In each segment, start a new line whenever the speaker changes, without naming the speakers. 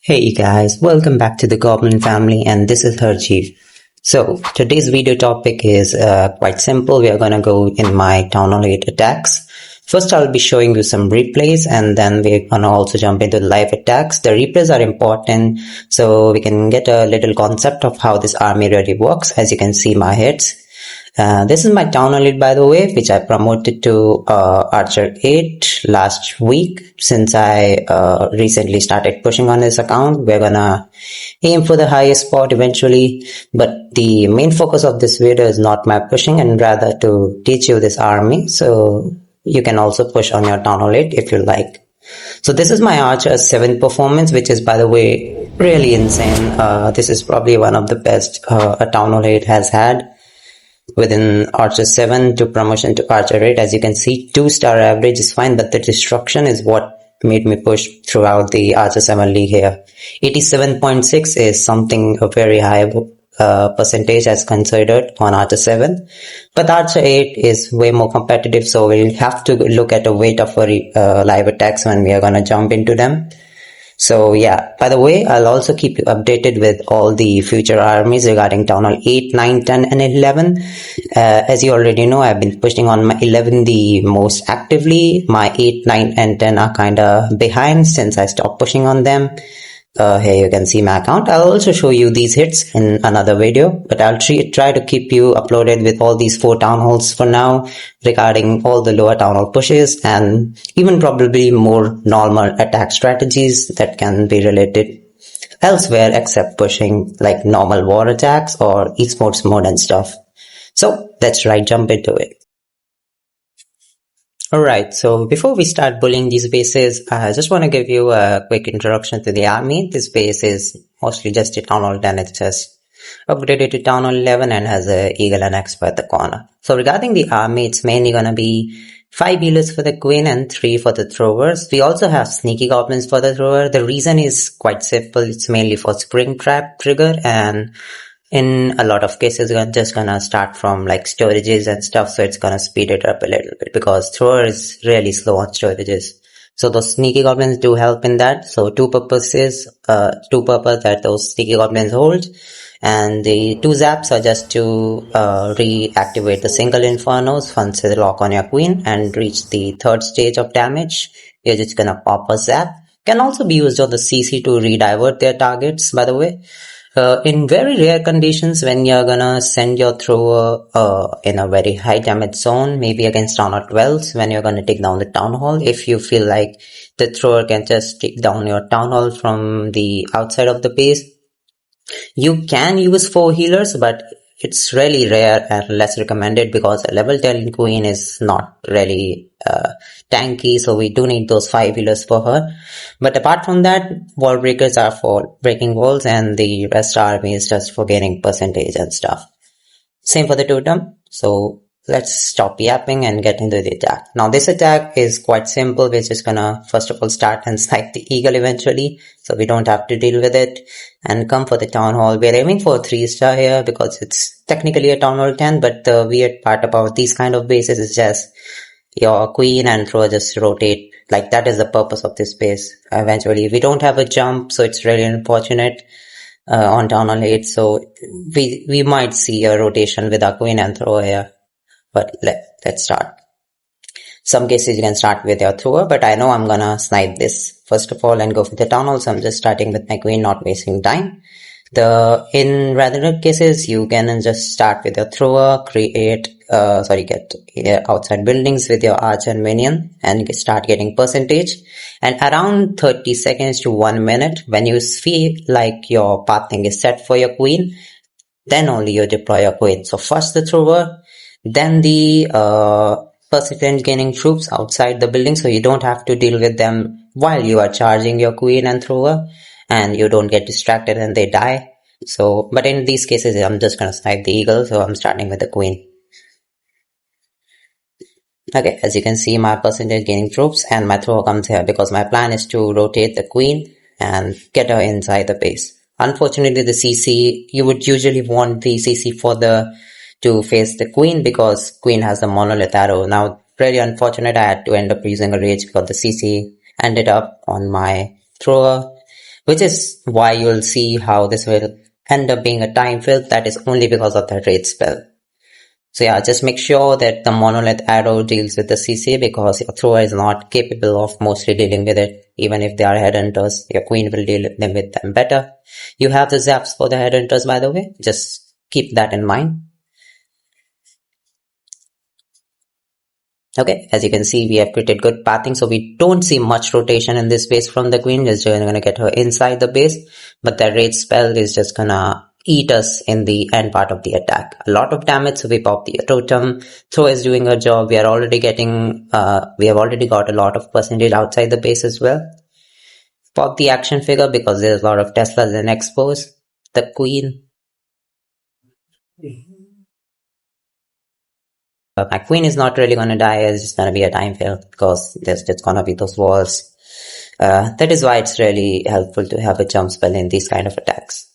Hey guys, welcome back to the Goblin family, and this is Harjeev. So today's video topic is quite simple. We are gonna go in my Townhall 8 attacks. First I'll be showing you some replays, and then we're gonna also jump into live attacks. The replays are important so we can get a little concept of how this army really works. As you can see my hits. This is my Townhall 8, by the way, which I promoted to Archer 8 last week. Since I recently started pushing on this account, we're gonna aim for the highest spot eventually. But the main focus of this video is not my pushing, and rather to teach you this army, so you can also push on your Townhall 8 if you like. So this is my Archer 7 performance, which is, by the way, really insane. This is probably one of the best a Townhall 8 has had. Within Archer 7 to promotion to Archer 8, as you can see, 2-star average is fine, but the destruction is what made me push throughout the Archer 7 league here. 87.6 is something a very high percentage as considered on Archer 7, but Archer 8 is way more competitive, so we'll have to look at a way tougher live attacks when we are gonna jump into them. So yeah, by the way, I'll also keep you updated with all the future armies regarding Townhall 8, 9, 10 and 11. As you already know, I've been pushing on my 11 the most actively. My 8, 9 and 10 are kinda behind since I stopped pushing on them. Here you can see my account. I'll also show you these hits in another video, but I'll try to keep you uploaded with all these 4 town halls for now regarding all the lower town hall pushes and even probably more normal attack strategies that can be related elsewhere except pushing, like normal war attacks or esports mode and stuff. So let's jump into it. Alright, so before we start bullying these bases, I just want to give you a quick introduction to the army. This base is mostly just a Townhall 10, it's just upgraded to Townhall 11 and has a Eagle and Expo at the corner. So regarding the army, it's mainly gonna be 5 healers for the queen and 3 for the throwers. We also have sneaky goblins for the thrower. The reason is quite simple, it's mainly for spring trap trigger, and in a lot of cases, we're just gonna start from like storages and stuff, so it's gonna speed it up a little bit because thrower is really slow on storages. So those sneaky goblins do help in that. So two purposes that those sneaky goblins hold, and the 2 zaps are just to reactivate the single infernos once they lock on your queen and reach the 3rd stage of damage. You're just gonna pop a zap. Can also be used on the CC to redivert their targets, by the way. In very rare conditions, when you're gonna send your thrower in a very high damage zone, maybe against Townhall 12s, when you're gonna take down the Town Hall, if you feel like the thrower can just take down your Town Hall from the outside of the base, you can use 4 healers, but it's really rare and less recommended because a level 10 queen is not really tanky, so we do need those 5 healers for her. But apart from that, wall breakers are for breaking walls and the rest army is just for gaining percentage and stuff. Same for the totem. So let's stop yapping and get into the attack. Now this attack is quite simple. We're just gonna first of all start and snipe the eagle eventually, so we don't have to deal with it, and come for the town hall. We're aiming for a 3-star here because it's technically a town hall 10, but the weird part about these kind of bases is just your queen and thrower just rotate. Like, that is the purpose of this base. Eventually we don't have a jump, so it's really unfortunate on Townhall 8, so we might see a rotation with our queen and thrower here. But let's start. Some cases you can start with your thrower, but I know I'm gonna snipe this first of all and go for the town hall, so I'm just starting with my queen, not wasting time. In rather cases, you can just start with your thrower, get outside buildings with your archer and minion and start getting percentage. And around 30 seconds to 1 minute, when you feel like your pathing is set for your queen, then only you deploy your queen. So first the thrower, then the percentage gaining troops outside the building, so you don't have to deal with them while you are charging your queen and thrower, and you don't get distracted and they die. So, but in these cases, I'm just gonna snipe the eagle, so I'm starting with the queen. Okay, as you can see, my percentage gaining troops and my thrower comes here because my plan is to rotate the queen and get her inside the base. Unfortunately, the CC, you would usually want the CC to face the queen because queen has the monolith arrow. Now, really unfortunate, I had to end up using a rage because the CC ended up on my thrower, which is why you'll see how this will end up being a time fill. That is only because of that raid spell. So yeah, just make sure that the monolith arrow deals with the CC, because your thrower is not capable of mostly dealing with it. Even if they are headhunters, your queen will deal with them better. You have the zaps for the headhunters, by the way. Just keep that in mind. Okay, as you can see, we have created good pathing, so we don't see much rotation in this base from the queen. Just gonna get her inside the base, but the raid spell is just gonna eat us in the end part of the attack. A lot of damage, so we pop the totem. Throw is doing her job. We are already getting, we have already got a lot of percentage outside the base as well. Pop the action figure because there's a lot of Teslas and expos. The queen. My queen is not really gonna die. It's just gonna be a time fail because there's just gonna be those walls. That is why it's really helpful to have a jump spell in these kind of attacks.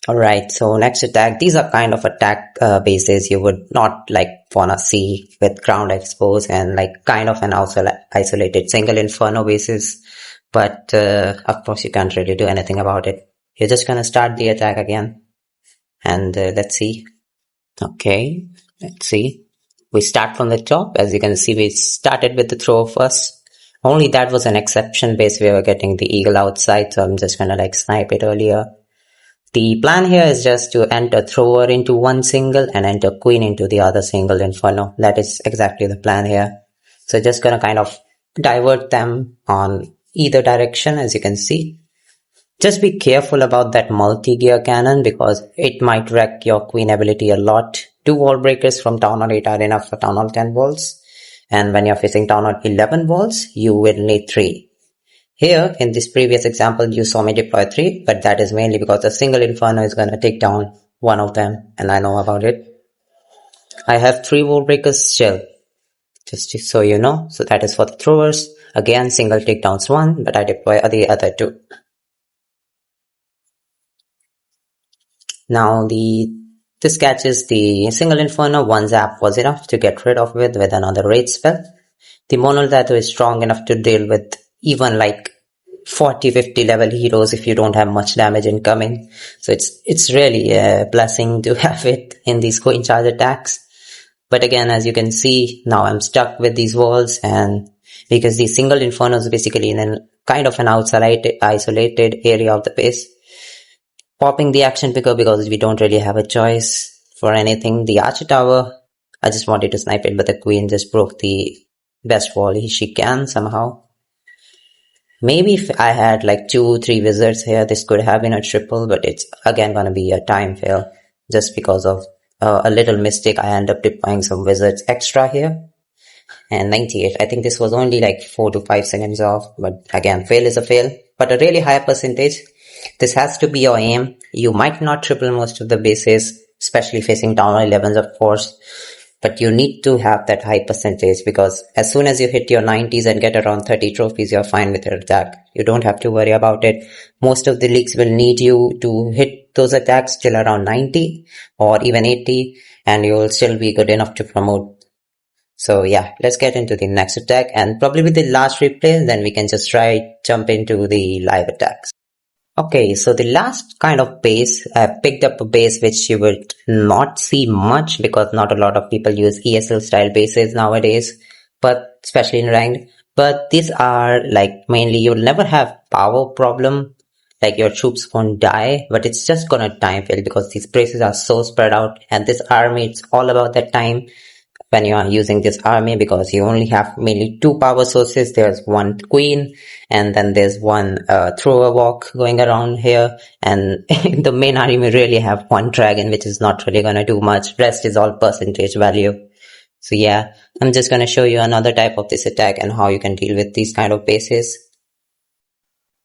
Alright, so next attack. These are kind of attack bases you would not like wanna see with ground expos and like kind of an isolated single inferno bases. But of course you can't really do anything about it. You're just gonna start the attack again. And let's see. Okay, let's see. We start from the top. As you can see, we started with the throw first. Only that was an exception base. We were getting the eagle outside, so I'm just gonna like snipe it earlier. The plan here is just to enter thrower into one single and enter queen into the other single inferno. That is exactly the plan here. So just gonna kind of divert them on either direction, as you can see. Just be careful about that multi-gear cannon because it might wreck your queen ability a lot. 2 wall breakers from Townhall 8 are enough for Townhall 10 walls. And when you're facing Townhall 11 walls, you will need 3. Here, in this previous example, you saw me deploy 3, but that is mainly because a single inferno is going to take down one of them, and I know about it. I have 3 wall breakers still, just so you know. So that is for the throwers. Again, single takedowns 1, but I deploy the other 2. Now this catches the single inferno. 1 zap was enough to get rid of with another raid spell. The monolith is strong enough to deal with even like 40-50 level heroes if you don't have much damage incoming. So it's really a blessing to have it in these queen charge attacks. But again, as you can see, now I'm stuck with these walls, and because the single inferno is basically in a kind of an isolated area of the base. Popping the action picker because we don't really have a choice for anything. The archer tower, I just wanted to snipe it, but the queen just broke the best wall she can somehow. Maybe if I had like 2-3 wizards here, this could have been a triple, but it's again gonna be a time fail just because of a little mistake. I end up deploying some wizards extra here. And 98, I think this was only like 4 to 5 seconds off, but again, fail is a fail, but a really high percentage. This has to be your aim. You might not triple most of the bases, especially facing Townhall 11s, of course, but you need to have that high percentage because as soon as you hit your 90s and get around 30 trophies, you're fine with your attack. You don't have to worry about it. Most of the leagues will need you to hit those attacks till around 90 or even 80, and you'll still be good enough to promote. So yeah, let's get into the next attack, and probably with the last replay, then we can just jump into the live attacks. Okay, so the last kind of base, I picked up a base which you would not see much because not a lot of people use ESL style bases nowadays, but especially in ranked. But these are like mainly you'll never have power problem, like your troops won't die, but it's just gonna time fail because these bases are so spread out, and this army, it's all about that time when you are using this army because you only have mainly 2 power sources. There's 1 queen and then there's 1 thrower walk going around here, and in the main army we really have 1 dragon which is not really gonna do much. Rest is all percentage value. So yeah, I'm just gonna show you another type of this attack and how you can deal with these kind of bases.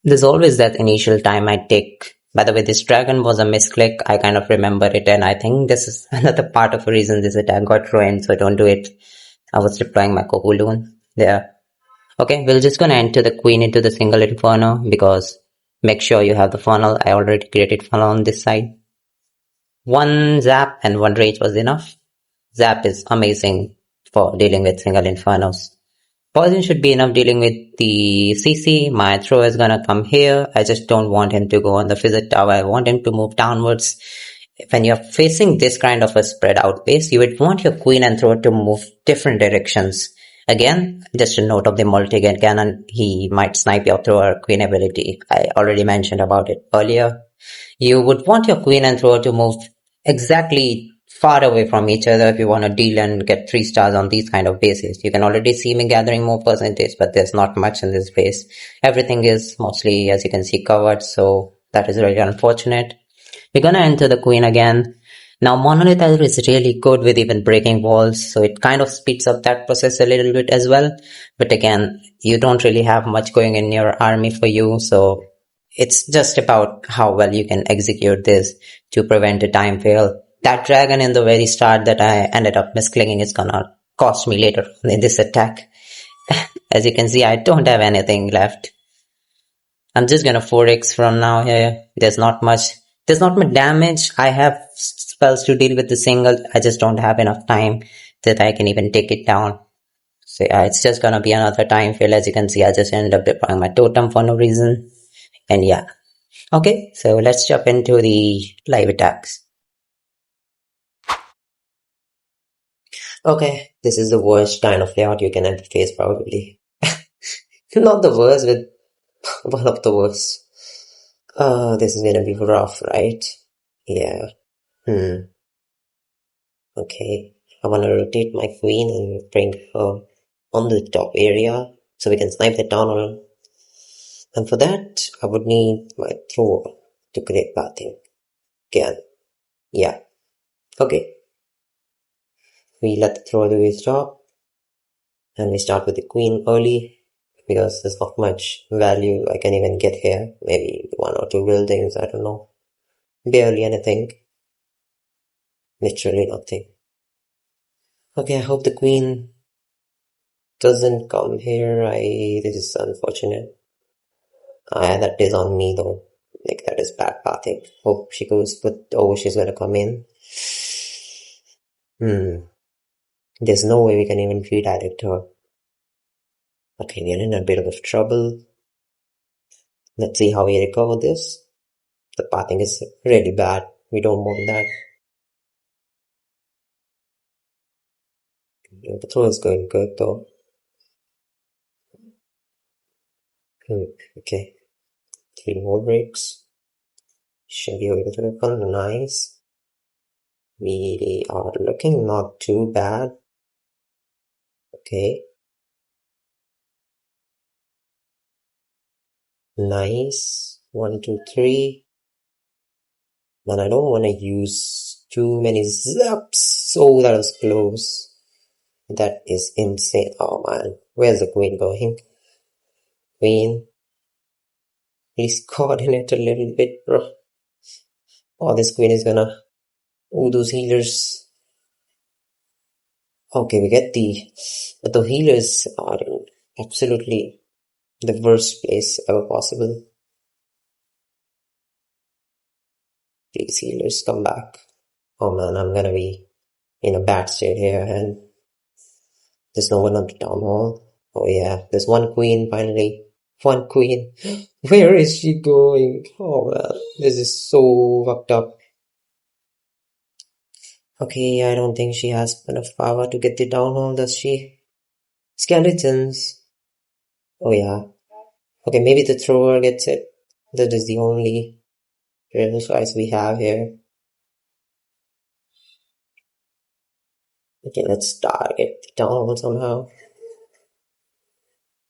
There's always that initial time I take. By the way, this dragon was a misclick. I kind of remember it, and I think this is another part of the reason this attack got ruined, so don't do it. I was deploying my Kohulun there. Okay, we're just gonna enter the queen into the single inferno because make sure you have the funnel. I already created funnel on this side. 1 zap and 1 rage was enough. Zap is amazing for dealing with single infernos. Poison should be enough dealing with the CC. My throw is gonna come here. I just don't want him to go on the visit tower. I want him to move downwards. When you're facing this kind of a spread out base, you would want your queen and throw to move different directions. Again, just a note of the multi-gun cannon, he might snipe your thrower queen ability. I already mentioned about it earlier. You would want your queen and thrower to move exactly far away from each other if you want to deal and get 3 stars on these kind of bases. You can already see me gathering more percentage, but there's not much in this base. Everything is mostly, as you can see, covered, so that is really unfortunate. We're gonna enter the queen again. Now Monolith is really good with even breaking walls, so it kind of speeds up that process a little bit as well. But again, you don't really have much going in your army for you, so it's just about how well you can execute this to prevent a time fail. That dragon in the very start that I ended up misclicking is gonna cost me later in this attack. As you can see, I don't have anything left. I'm just gonna 4x from now here. There's not much damage. I have spells to deal with the single. I just don't have enough time that I can even take it down. So yeah, it's just gonna be another time fail. As you can see, I just ended up deploying my totem for no reason. And yeah. Okay, so let's jump into the live attacks. Okay, this is the worst kind of layout you can ever face probably. Not the worst, but one of the worst. This is gonna be rough, right? Yeah. Okay. I wanna rotate my queen and bring her on the top area so we can snipe the townhall. And for that, I would need my thrower to create pathing. Again. Yeah. Okay. We let the thrower do his job. And we start with the queen early because there's not much value I can even get here. Maybe 1 or 2 buildings, I don't know. Barely anything. Literally nothing. Okay, I hope the queen doesn't come here. This is unfortunate. That is on me though. Like, that is bad pathing. Hope she goes, but she's gonna come in. There's no way we can even redirect her. Okay, we're in a bit of trouble. Let's see how we recover this. The pathing is really bad. We don't want that. The throw is going good though. Okay. 3 more breaks. Should be able to recover. Nice. We are looking not too bad. Okay. Nice. 1, 2, 3. Man, I don't want to use too many zaps. Oh, that was close. That is insane. Oh man. Where's the queen going? Queen. Please coordinate a little bit, bro. Oh, this queen is gonna... Oh, those healers. Okay, we get the healers are in absolutely the worst place ever possible. Please, healers, come back. Oh man, I'm gonna be in a bad state here, and there's no one on the town hall. Oh yeah, there's one queen finally. One queen. Where is she going? Oh man, this is so fucked up. Okay, I don't think she has enough power to get the town hall, does she? Skeletons. Oh yeah. Okay, maybe the thrower gets it. That is the only real choice we have here. Okay, let's target the town hall somehow.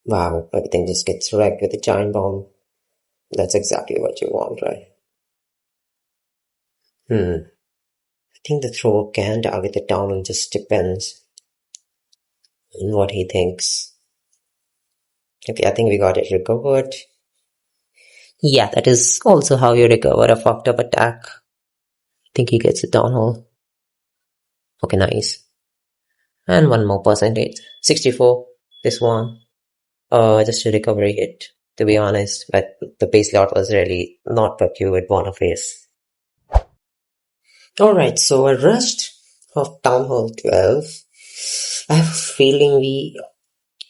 Wow, everything just gets wrecked with a giant bomb. That's exactly what you want, right? I think the thrower can target the town hall, just depends on what he thinks. Okay, I think we got it recovered. Yeah, that is also how you recover a fucked up attack. I think he gets the town hall. Okay, nice. And 1 more percentage. 64. This one. Just a recovery hit, to be honest. But the base lot was really not what you would want to face. Alright, so a rust of Townhall 12. I have a feeling we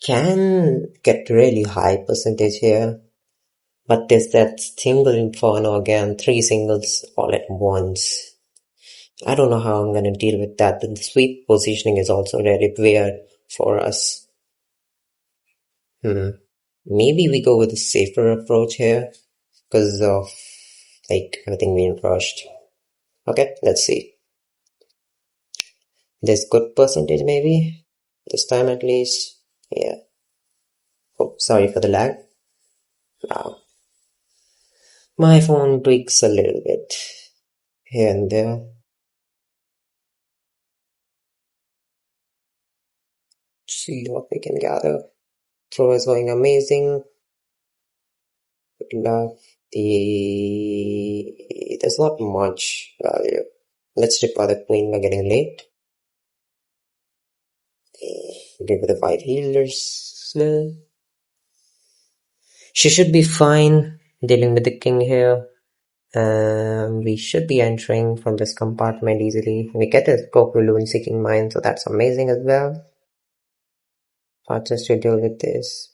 Can get really high percentage here, but there's that single inferno again, 3 singles all at once. I don't know how I'm gonna deal with that. The sweep positioning is also really weird for us. Maybe we go with a safer approach here because of like everything being rushed. Okay, let's see. There's good percentage maybe this time at least. Yeah. Oh, sorry for the lag. Wow. My phone tweaks a little bit here and there. See what we can gather. Throw is going amazing. Good luck. There's not much value. Let's deploy the queen, we're getting late. Give the 5 healers. She should be fine dealing with the king here. We should be entering from this compartment easily. We get a Goblin seeking mine, so that's amazing as well. Just to deal with this.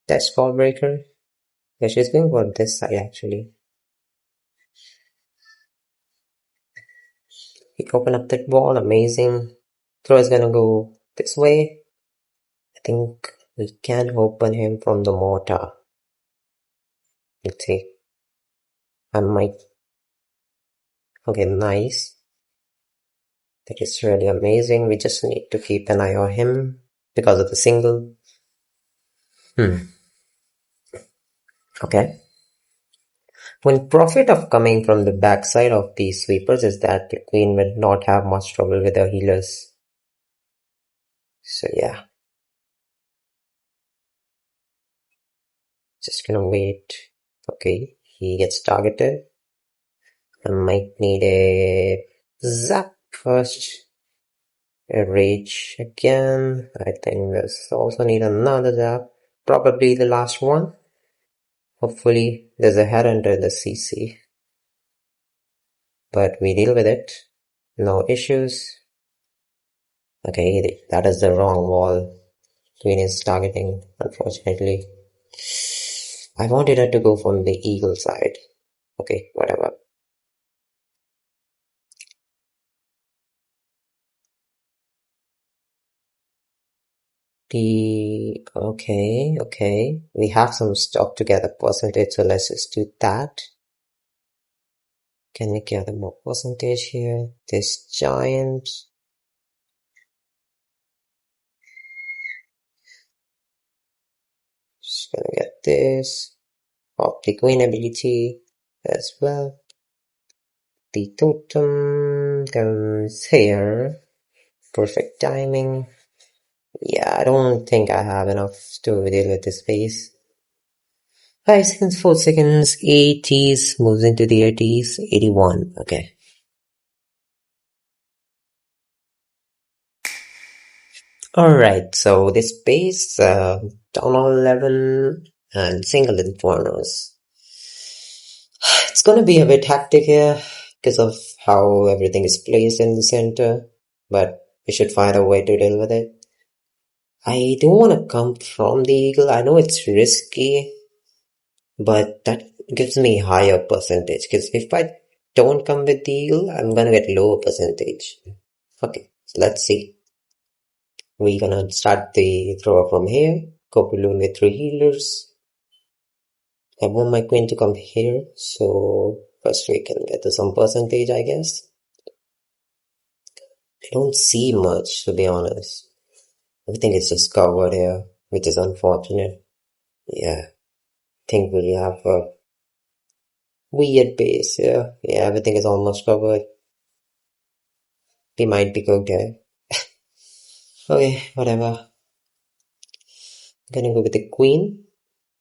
That's Fall Breaker. Yeah, she's going for this side actually. We open up that wall, amazing. Throw is gonna go this way. I think we can open him from the mortar. Let's see. I might. Okay, nice. That is really amazing. We just need to keep an eye on him because of the single. Okay. One profit of coming from the backside of these sweepers is that the queen will not have much trouble with her healers. So yeah. Just gonna wait. Okay, he gets targeted. I might need a zap first. A rage again. I think this also need another zap. Probably the last one. Hopefully there's a head under the CC. But we deal with it. No issues. Okay, that is the wrong wall. Queen is targeting, unfortunately. I wanted her to go from the eagle side. Okay, whatever. Okay. We have some stock together percentage, so let's just do that. Can we gather more percentage here? This giant. Just gonna get this. Pop the queen ability as well. The totem comes here. Perfect timing. Yeah, I don't think I have enough to deal with this phase. 5 seconds, 4 seconds, 80s, moves into the 80s, 81, okay. Alright, so this base, Townhall 11 and single infernos. It's gonna be a bit hectic here because of how everything is placed in the center, but we should find a way to deal with it. I don't want to come from the eagle. I know it's risky, but that gives me higher percentage because if I don't come with the eagle, I'm gonna get lower percentage. Okay, so let's see. We're gonna start the throw from here. Goblin with 3 healers. I want my queen to come here, so first we can get to some percentage, I guess. I don't see much, to be honest. I think it's just covered here, which is unfortunate. Yeah, I think we have a weird base here. Yeah, everything is almost covered. We might be cooked here. Okay, whatever. I'm gonna go with the queen.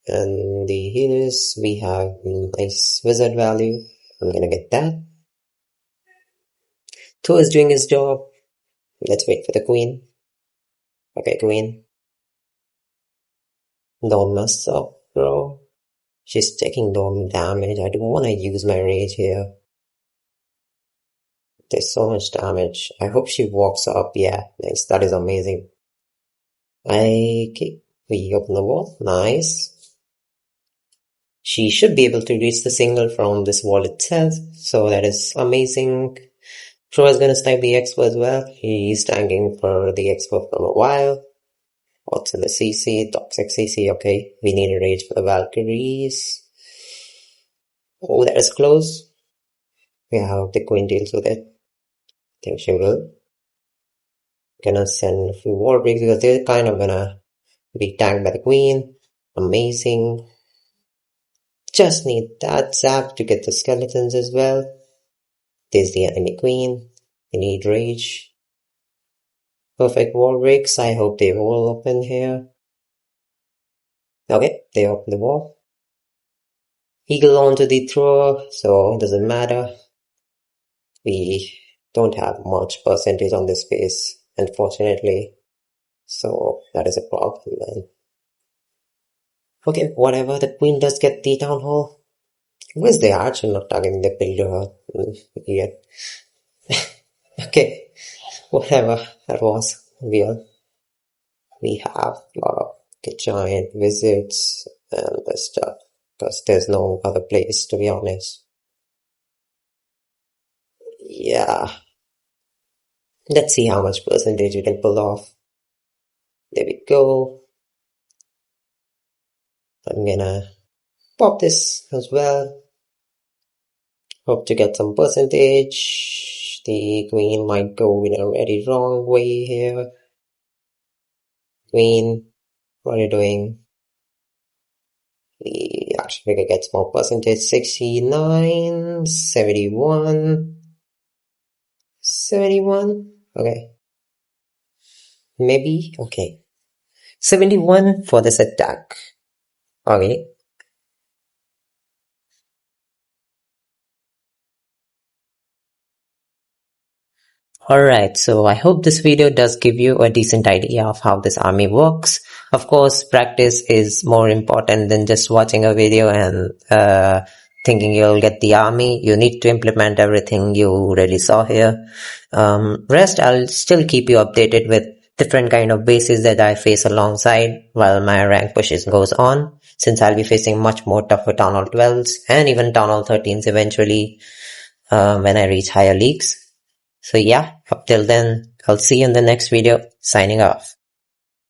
And the healers, we have nice wizard value. I'm gonna get that. Thor is doing his job. Let's wait for the queen. Okay, queen. Don't mess up, bro. She's taking no damage. I don't wanna use my rage here. There's so much damage. I hope she walks up. Yeah, nice. That is amazing. Okay, we open the wall. Nice. She should be able to reach the single from this wall itself, so that is amazing. Pro is gonna snipe the expo as well. He's tanking for the expo for a while. What's in the CC? Toxic CC, okay. We need a rage for the Valkyries. Oh, that is close. Yeah, the queen deals with it. I think she will. Gonna send a few war breaks because they're kind of gonna be tanked by the queen. Amazing. Just need that zap to get the skeletons as well. There's the enemy queen. They need rage. Perfect wall breaks. I hope they all open here. Okay, they open the wall. Eagle onto the thrower, so it doesn't matter. We don't have much percentage on this space, unfortunately. So that is a problem then. Okay, whatever, the queen does get the town hall. Where's the archer not targeting the builder yet? Okay, whatever that was real. We have a lot of giant wizards and this stuff, because there's no other place, to be honest. Yeah. Let's see how much percentage we can pull off. There we go. I'm gonna pop this as well. Hope to get some percentage. The queen might go in a very wrong way here. Queen, what are you doing? The archfigure gets more percentage. 69, 71, 71. Okay. Maybe, okay. 71 for this attack. Okay. Alright, so I hope this video does give you a decent idea of how this army works. Of course, practice is more important than just watching a video and thinking you'll get the army. You need to implement everything you really saw here. Rest, I'll still keep you updated with different kind of bases that I face alongside while my rank pushes goes on, since I'll be facing much more tougher Town Hall 12s and even Town Hall 13s eventually when I reach higher leagues. So yeah, up till then, I'll see you in the next video. Signing off.